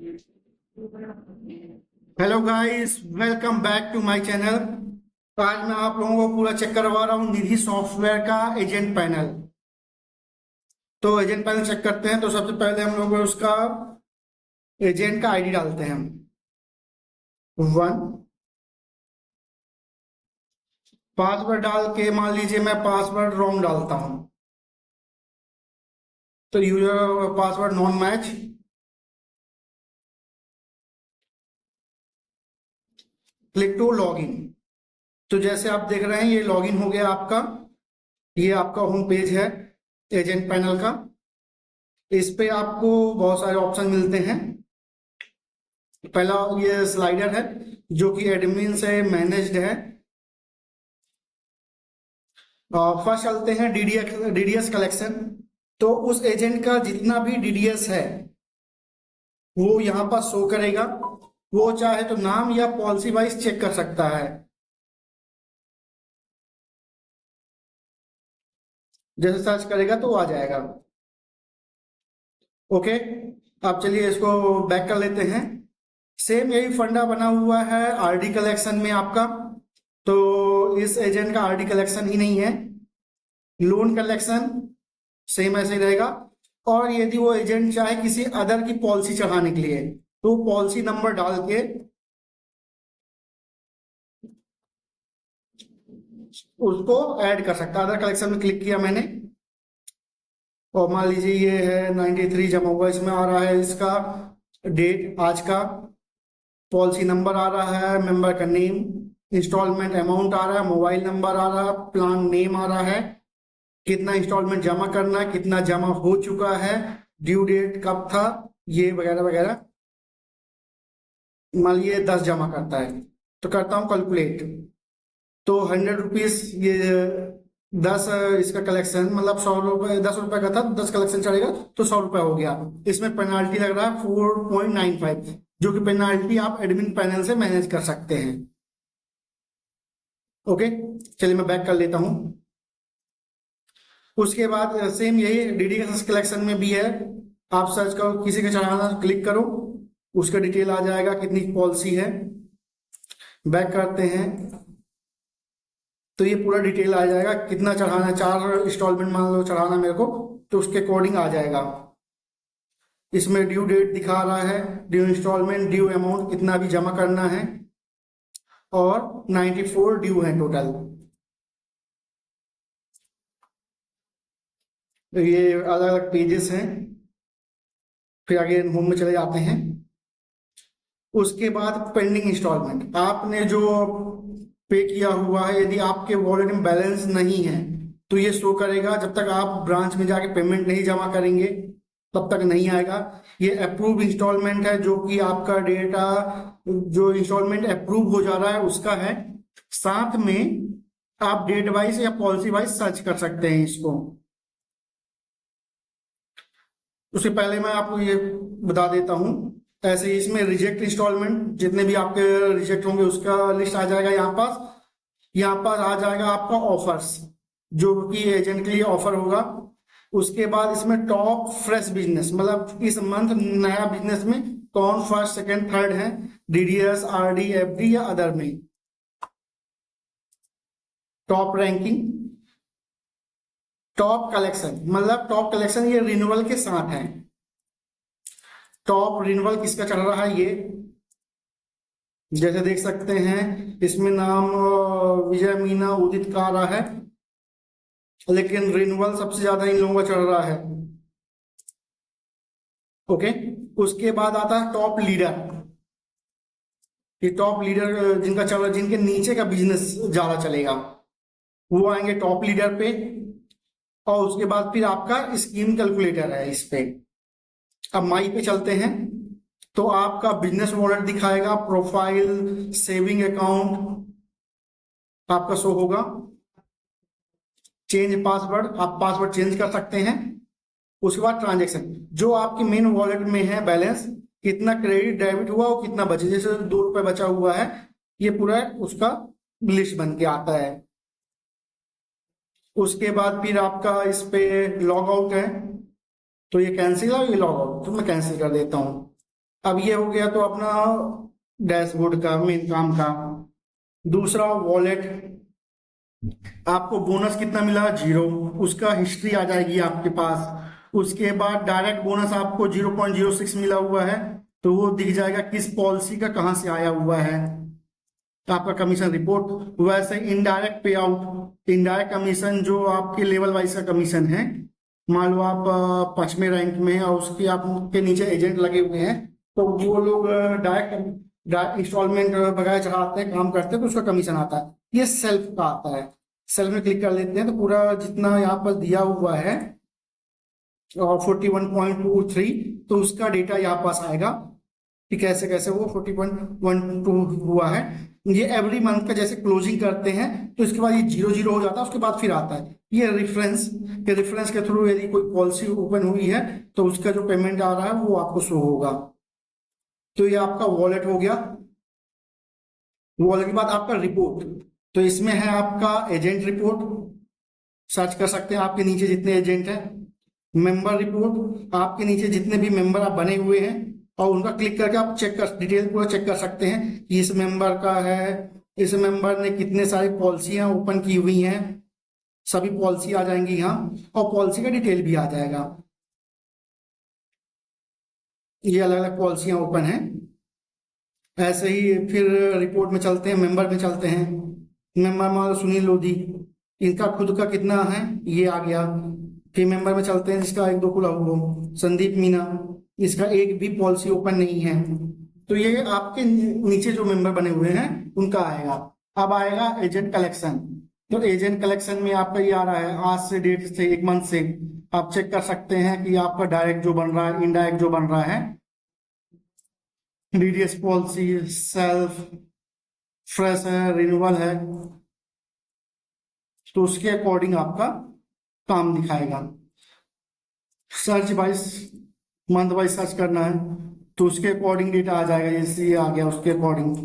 Hello guys, welcome back to my channel. आज मैं आप लोगों को पूरा चेक करवा रहा हूँ निधि सॉफ्टवेयर का एजेंट पैनल। तो एजेंट पैनल चेक करते हैं। तो सबसे पहले हम लोग उसका एजेंट का आईडी डालते हैं। 1 पासवर्ड डाल के मान लीजिए मैं पासवर्ड रॉन्ग डालता हूँ, तो user password non match. Click to login. तो जैसे आप देख रहे हैं ये लॉगिन हो गया आपका। ये आपका होम पेज है एजेंट पैनल का। इस पे आपको बहुत सारे ऑप्शन मिलते हैं। पहला ये स्लाइडर है जो कि एडमिन से मैनेज्ड है। फर्स्ट चलते हैं डीडीएस कलेक्शन। तो उस एजेंट का जितना भी डीडीएस है वो यहाँ पर शो करेगा। वो चाहे तो नाम या पॉलिसी वाइज चेक कर सकता है। जैसे सर्च करेगा तो आ जाएगा। ओके, अब चलिए इसको बैक कर लेते हैं। सेम यही फंडा बना हुआ है आरडी कलेक्शन में आपका। तो इस एजेंट का आरडी कलेक्शन ही नहीं है, लोन कलेक्शन सेम ऐसे ही रहेगा। और यदि वो एजेंट चाहे किसी अदर की पॉलिसी चढ़ाने के लिए तो पॉलिसी नंबर डाल के उसको ऐड कर सकता है। अदर कलेक्शन में क्लिक किया मैंने और मान लीजिए ये है 93 जमा हुआ, इसमें आ रहा है इसका डेट आज का, पॉलिसी नंबर आ रहा है, मेंबर का नेम, इंस्टॉलमेंट अमाउंट आ रहा है, मोबाइल नंबर आ रहा है, प्लान नेम आ रहा है, कितना इंस्टॉलमेंट जमा करना है, कितना जमा हो चुका है, ड्यू डेट कब था, ये वगैरह वगैरह। मान लीजिए 10 जमा करता है तो करता हूँ कैलकुलेट। तो 100 रुपीज ये 10 इसका कलेक्शन मतलब 100 रुपए, 10 रुपए का था, 10 कलेक्शन चढ़ेगा तो 100 रुपए हो गया। इसमें पेनाल्टी लग रहा है 4.95, जो कि पेनाल्टी आप एडमिन पैनल से मैनेज कर सकते हैं। ओके, चलिए मैं बैक कर लेता हूँ। उसके बाद सेम यही डीडीएस कलेक्शन में भी है। आप सर्च करो, किसी का चढ़ाना क्लिक करो, उसका डिटेल आ जाएगा कितनी पॉलिसी है। बैक करते हैं तो ये पूरा डिटेल आ जाएगा कितना चढ़ाना है। 4 इंस्टॉलमेंट मान लो चढ़ाना मेरे को, तो उसके अकॉर्डिंग आ जाएगा। इसमें ड्यू डेट दिखा रहा है, ड्यू इंस्टॉलमेंट, ड्यू अमाउंट कितना भी जमा करना है, और 94 ड्यू है टोटल। तो ये अलग अलग पेजेस हैं। फिर आगे होम में चले जाते हैं। उसके बाद पेंडिंग इंस्टॉलमेंट, आपने जो पे किया हुआ है, यदि आपके वॉलेट में बैलेंस नहीं है तो ये शो करेगा। जब तक आप ब्रांच में जाके पेमेंट नहीं जमा करेंगे तब तक नहीं आएगा। ये अप्रूव इंस्टॉलमेंट है, जो कि आपका डेटा जो इंस्टॉलमेंट अप्रूव हो जा रहा है उसका है। साथ में आप डेट वाइज या पॉलिसी वाइज सर्च कर सकते हैं इसको। उससे पहले मैं आपको ये बता देता हूँ, ऐसे ही इसमें रिजेक्ट इंस्टॉलमेंट जितने भी आपके रिजेक्ट होंगे उसका लिस्ट आ जाएगा यहाँ पास। यहाँ पर आ जाएगा आपका ऑफर्स, जो कि एजेंट के लिए ऑफर होगा। उसके बाद इसमें टॉप फ्रेश बिजनेस, मतलब इस मंथ नया बिजनेस में कौन फर्स्ट सेकंड थर्ड है, डीडीएस आरडी एफडी या अदर में। टॉप रैंकिंग, टॉप कलेक्शन, मतलब टॉप कलेक्शन ये रिन्यूअल के साथ है। टॉप रिन्यूअल किसका चल रहा है, ये जैसे देख सकते हैं इसमें नाम विजय मीना उदित का आ रहा है, लेकिन रिन्यूअल सबसे ज्यादा इन लोगों का चल रहा है। ओके, उसके बाद आता है टॉप लीडर। ये टॉप लीडर जिनका चल रहा है, जिनके नीचे का बिजनेस ज्यादा चलेगा वो आएंगे टॉप लीडर पे। और उसके बाद फिर आपका स्कीम कैलकुलेटर है इस पे। अब माई पे चलते हैं तो आपका बिजनेस वॉलेट दिखाएगा, प्रोफाइल, सेविंग अकाउंट आपका शो होगा। चेंज पासवर्ड, आप पासवर्ड चेंज कर सकते हैं। उसके बाद ट्रांजेक्शन, जो आपके मेन वॉलेट में है बैलेंस, कितना क्रेडिट डेबिट हुआ और कितना बचे, जैसे 2 रुपए बचा हुआ है, ये पूरा उसका लिस्ट बन के आता है। उसके बाद फिर आपका इस पे लॉग आउट है, तो ये कैंसिल है, ये लॉग आउट, तो मैं कैंसिल कर देता हूँ। अब ये हो गया तो अपना डैशबोर्ड का मेन काम का। दूसरा वॉलेट, आपको बोनस कितना मिला 0, उसका हिस्ट्री आ जाएगी आपके पास। उसके बाद डायरेक्ट बोनस आपको 0.06 मिला हुआ है, तो वो दिख जाएगा किस पॉलिसी का कहाँ से आया हुआ है, आपका कमीशन रिपोर्ट। वैसे इनडायरेक्ट पे आउट, इनडायरेक्ट कमीशन जो आपके लेवल वाइज का कमीशन है, मान लो आप 5वें रैंक में हैं और उसके आपके नीचे एजेंट लगे हुए हैं, तो वो लोग डायरेक्ट इंस्टॉलमेंट वगैरह चढ़ाते हैं, काम करते हैं, तो उसका कमीशन आता है। ये सेल्फ का आता है। सेल्फ में क्लिक कर लेते हैं तो पूरा जितना यहाँ पर दिया हुआ है और 41.23, तो उसका डेटा यहाँ पास आएगा कि कैसे कैसे वो 40.12 हुआ है। ये एवरी मंथ का जैसे क्लोजिंग करते हैं तो इसके बाद ये 0 हो जाता है, उसके बाद फिर आता है ये रेफरेंस के, रेफरेंस के थ्रू यदि कोई पॉलिसी ओपन हुई है तो उसका जो पेमेंट आ रहा है वो आपको शो होगा। तो ये आपका वॉलेट हो गया। वॉलेट के बाद आपका रिपोर्ट, तो इसमें है आपका एजेंट रिपोर्ट, सर्च कर सकते हैं आपके नीचे जितने एजेंट हैं। मेंबर रिपोर्ट, आपके नीचे जितने भी मेंबर आप बने हुए हैं और उनका क्लिक करके आप चेक कर, डिटेल पूरा चेक कर सकते हैं कि इस मेंबर का है, इस मेंबर ने कितने सारी पॉलिसियां ओपन की हुई हैं, सभी पॉलिसी आ जाएंगी यहाँ और पॉलिसी का डिटेल भी आ जाएगा। ये अलग अलग पॉलिसियां ओपन हैं। ऐसे ही फिर रिपोर्ट में चलते हैं, मेंबर में चलते हैं। मेंबर मान लो सुनील लोधी, इनका खुद का कितना है ये आ गया। फिर मेंबर में चलते हैं जिसका 1-2 खुला हुआ, संदीप मीना, इसका एक भी पॉलिसी ओपन नहीं है। तो ये आपके नीचे जो मेंबर बने हुए हैं उनका आएगा। अब आएगा एजेंट कलेक्शन, तो एजेंट कलेक्शन में आपका ये आ रहा है आज से, डेट से, 1 मंथ से आप चेक कर सकते हैं कि आपका डायरेक्ट जो बन रहा है, इनडायरेक्ट जो बन रहा है, डीडीएस पॉलिसी, सेल्फ, फ्रेश है, रिन्यूअल है, तो उसके अकॉर्डिंग आपका काम दिखाएगा। Search wise, month wise search करना है तो उसके अकॉर्डिंग डेटा आ जाएगा, जैसे ये आ गया उसके अकॉर्डिंग।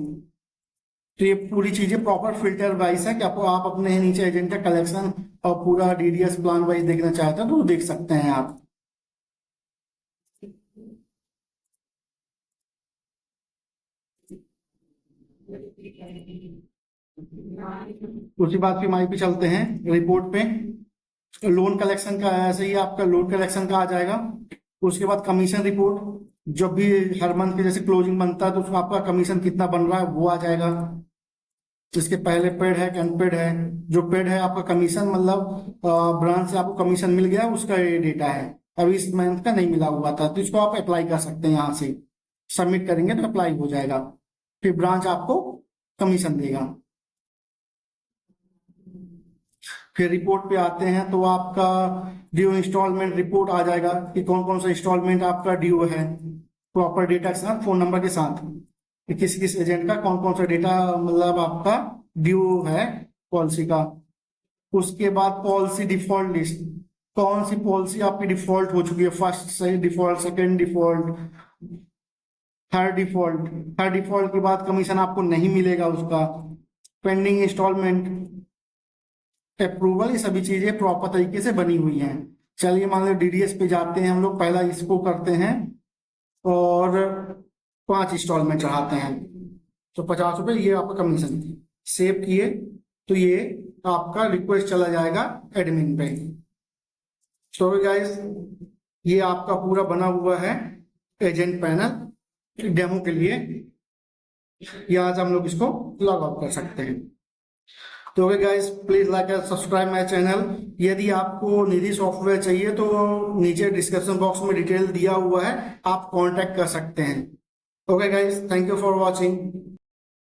तो ये पूरी चीजें प्रॉपर फिल्टर वाइज है कि आपको, आप अपने नीचे एजेंट का कलेक्शन और पूरा डीडीएस प्लान वाइज देखना चाहते हैं तो देख सकते हैं आप। उसी बात पे माई पे चलते हैं रिपोर्ट पे। लोन कलेक्शन का ऐसे ही आपका लोन कलेक्शन का आ जाएगा। उसके बाद कमीशन रिपोर्ट, जब भी हर मंथ के जैसे क्लोजिंग बनता है तो उसमें आपका कमीशन कितना बन रहा है वो आ जाएगा। इसके पहले पेड है कि अनपेड है, जो पेड है आपका कमीशन मतलब ब्रांच से आपको कमीशन मिल गया उसका ये डेटा है, अभी इस मंथ का नहीं मिला हुआ था, तो इसको आप अप्लाई कर सकते हैं। यहाँ से सबमिट करेंगे तो अप्लाई हो जाएगा, फिर ब्रांच आपको कमीशन देगा। फिर रिपोर्ट पे आते हैं तो आपका ड्यू इंस्टॉलमेंट रिपोर्ट आ जाएगा कि कौन कौन सा इंस्टॉलमेंट आपका ड्यू है, प्रॉपर डेटा के साथ, फोन नंबर के साथ, कि किस किस एजेंट का कौन कौन सा डेटा मतलब आपका ड्यू है पॉलिसी का। उसके बाद पॉलिसी डिफॉल्ट लिस्ट, कौन सी पॉलिसी आपकी डिफॉल्ट हो चुकी है, फर्स्ट से default, second default, third default. Third default के बाद कमीशन आपको नहीं मिलेगा उसका। पेंडिंग इंस्टॉलमेंट, अप्रूवल, ये सभी चीजें प्रॉपर तरीके से बनी हुई हैं। चलिए मान लो डीडीएस पे जाते हैं हम लोग, पहला इसको करते हैं और 5 इंस्टॉलमेंट चढ़ाते हैं तो 50 रुपए ये आपका कमीशन। सेव किए तो ये आपका रिक्वेस्ट चला जाएगा एडमिन पे। तो गाइस ये आपका पूरा बना हुआ है एजेंट पैनल डेमो के लिए। यहाँ से हम लोग इसको लॉग आउट कर सकते हैं। तो okay guys, please like and subscribe my channel. यदि आपको निधि सॉफ्टवेयर चाहिए तो नीचे डिस्क्रिप्शन बॉक्स में डिटेल दिया हुआ है, आप कांटेक्ट कर सकते हैं। Okay guys, thank you for watching.